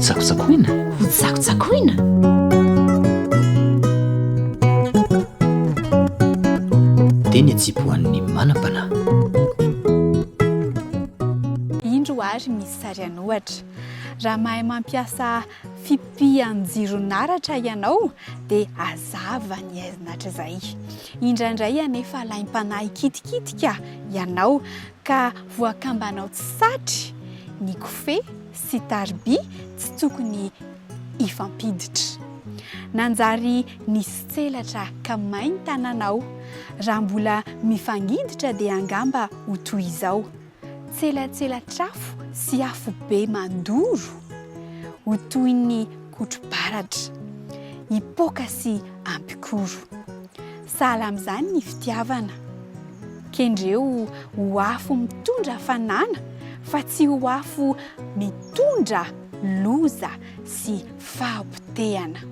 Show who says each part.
Speaker 1: tsakotsakona
Speaker 2: ho tsakotsakona
Speaker 1: dia ny atsipoan'ny manam-panahy
Speaker 3: indro ary misy sary anohatra raha mahay mampiasa fipihan-jironaratra ianao dia azava ny aizinatra izay indraindray anefa laim-panahy kitikitika ianao ka voakambanao tsy satry ny kofehy sy tarby tsy tokony hifampiditra nanjary nisy tselatra ka mainy tananao raha mbola mifangiditra dia angamba ho toy izao tselatselan-trafo sy afo be mandoro ho toy ny kotro-baratra hipoaka sy ampikoro sahala amin'izany ny fitiavana kendreo ho afo mitondra fanana fa tsy ho afo mitondra loza sy fahampitehana